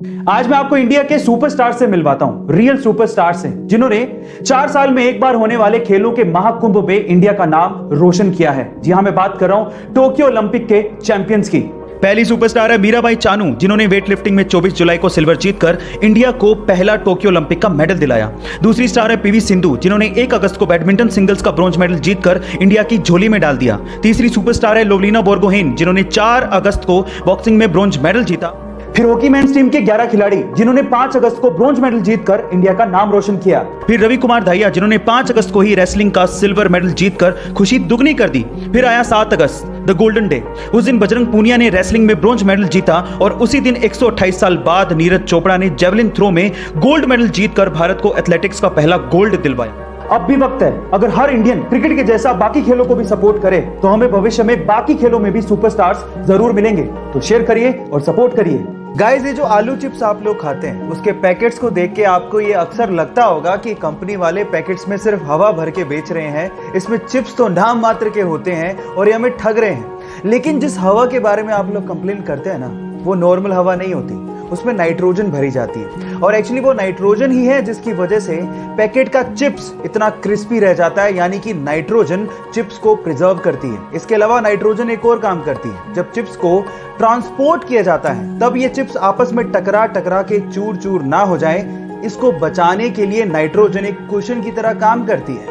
आज मैं आपको इंडिया के सुपरस्टार से मिलवाता हूं, रियल सुपरस्टार से, जिन्होंने 4 साल में एक बार होने वाले खेलों के महाकुंभ में इंडिया का नाम रोशन किया है। जी हां, मैं बात कर रहा हूं टोक्यो ओलंपिक के चैंपियंस की। पहली सुपरस्टार है मीराबाई चानू, जिन्होंने वेट लिफ्टिंग में 24 जुलाई को सिल्वर जीतकर इंडिया को पहला टोक्यो ओलंपिक का मेडल दिलाया। दूसरी स्टार है पीवी सिंधु, जिन्होंने 1 अगस्त को बैडमिंटन सिंगल्स का ब्रॉन्ज मेडल जीतकर इंडिया की झोली में डाल दिया। तीसरी सुपरस्टार है लोवलिना बोर्गोहेन, जिन्होंने 4 अगस्त को बॉक्सिंग में ब्रॉन्ज मेडल जीता। फिर हॉकी मेंस टीम के 11 खिलाड़ी, जिन्होंने 5 अगस्त को ब्रॉन्ज मेडल जीतकर इंडिया का नाम रोशन किया। फिर रवि कुमार दहिया, जिन्होंने 5 अगस्त को ही रेसलिंग का सिल्वर मेडल जीतकर खुशी दुगनी कर दी। फिर आया 7 अगस्त, द गोल्डन डे। उस दिन बजरंग पूनिया ने रेसलिंग में ब्रॉन्ज मेडल जीता और उसी दिन 128 साल बाद नीरज चोपड़ा ने जेवलिन थ्रो में गोल्ड मेडल जीतकर भारत को एथलेटिक्स का पहला गोल्ड दिलवाया। अब भी वक्त है, अगर हर इंडियन क्रिकेट के जैसा बाकी खेलों को भी सपोर्ट करे तो हमें भविष्य में बाकी खेलों में भी सुपरस्टार्स जरूर मिलेंगे। तो शेयर करिए और सपोर्ट करिए। गाइस, ये जो आलू चिप्स आप लोग खाते हैं उसके पैकेट्स को देख के आपको ये अक्सर लगता होगा कि कंपनी वाले पैकेट्स में सिर्फ हवा भर के बेच रहे हैं, इसमें चिप्स तो नाम मात्र के होते हैं और ये हमें ठग रहे हैं। लेकिन जिस हवा के बारे में आप लोग कंप्लेन करते हैं ना, वो नॉर्मल हवा नहीं होती, उसमें नाइट्रोजन भरी जाती है। और एक्चुअली वो नाइट्रोजन ही है जिसकी वजह से पैकेट का चिप्स इतना क्रिस्पी रह जाता है, यानी कि नाइट्रोजन चिप्स को प्रिजर्व करती है। इसके अलावा नाइट्रोजन एक और काम करती है, जब चिप्स को ट्रांसपोर्ट किया जाता है तब ये चिप्स आपस में टकरा टकरा के चूर चूर ना हो जाए, इसको बचाने के लिए नाइट्रोजन एक कुशन की तरह काम करती है।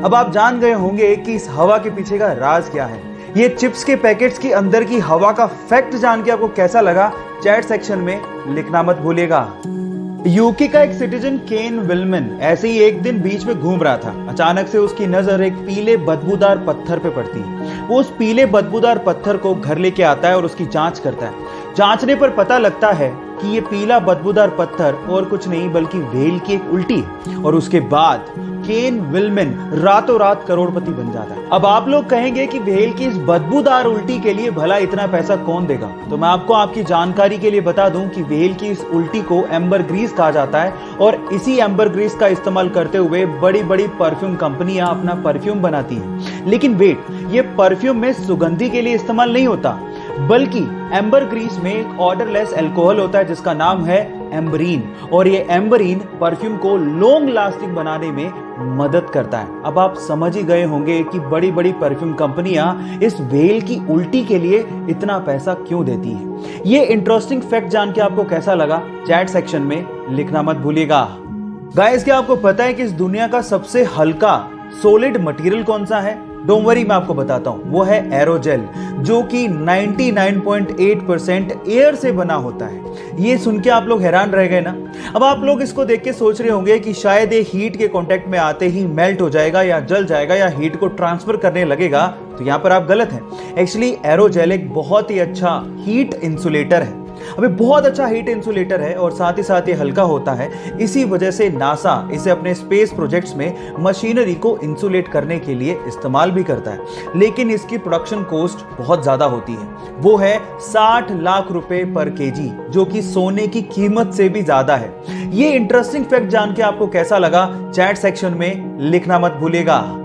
अब आप जान गए होंगे कि इस हवा के पीछे का राज क्या है। ये चिप्स के पैकेट्स की अंदर की हवा का फैक्ट जान के आपको कैसा लगा, चैट सेक्शन में लिखना मत भूलिएगा। यूके का एक सिटीजन केन विलमन ऐसे ही एक दिन बीच में घूम रहा था। अचानक से उसकी नजर एक पीले बदबूदार पत्थर पे पड़ती है। वो उस पीले बदबूदार पत्थर को घर लेके आता है और उसकी जांच करता है। जांचने पर पता लगता है कि ये पीला बदबूदार पत्थर और कुछ नहीं बल्कि व्हेल की एक उल्टी है। और उसके बाद केन विलमन रातों रात करोड़पति बन जाता है। अब आप लोग कहेंगे कि व्हेल की इस बदबूदार उल्टी के लिए भला इतना पैसा कौन देगा, तो मैं आपको आपकी जानकारी के लिए बता दूं कि व्हेल की इस उल्टी को एम्बर ग्रीस कहा जाता है और इसी एम्बर ग्रीस का इस्तेमाल करते हुए बड़ी बड़ी परफ्यूम कंपनियां अपना परफ्यूम बनाती हैं। लेकिन वेट, ये परफ्यूम में सुगंधी के लिए इस्तेमाल नहीं होता, बल्कि एम्बर ग्रीस में एक ऑर्डरलेस अल्कोहल होता है जिसका नाम है एम्बरीन, और ये एम्बरीन परफ्यूम को लॉन्ग लास्टिंग बनाने में मदद करता है। अब आप समझ ही गए होंगे कि बड़ी बड़ी परफ्यूम कंपनियां इस व्हेल की उल्टी के लिए इतना पैसा क्यों देती हैं। ये इंटरेस्टिंग फैक्ट जान के आपको कैसा लगा, चैट सेक्शन में लिखना मत भूलिएगा। गाइस, क्या आपको पता है कि इस दुनिया का सबसे हल्का सॉलिड मटेरियल कौन सा है? डोंट वरी, मैं आपको बताता हूं। वो है एरोजेल, जो कि 99.8% एयर से बना होता है। ये सुन के आप लोग हैरान रह गए ना। अब आप लोग इसको देख के सोच रहे होंगे कि शायद ये हीट के कांटेक्ट में आते ही मेल्ट हो जाएगा या जल जाएगा या हीट को ट्रांसफर करने लगेगा, तो यहां पर आप गलत हैं। एक्चुअली एरोजेल एक बहुत ही अच्छा हीट इंसुलेटर है। अभी बहुत अच्छा हीट इंसुलेटर है और साथ ही साथ ये हल्का होता है। इसी वजह से नासा इसे अपने स्पेस प्रोजेक्ट्स में मशीनरी को इंसुलेट करने के लिए इस्तेमाल भी करता है। लेकिन इसकी प्रोडक्शन कॉस्ट बहुत ज्यादा होती है, वो है 60 लाख रुपए पर केजी, जो कि सोने की कीमत से भी ज्यादा है। ये इंटरेस्टिंग फैक्ट जान के आपको कैसा लगा, चैट सेक्शन में लिखना मत भूलिएगा।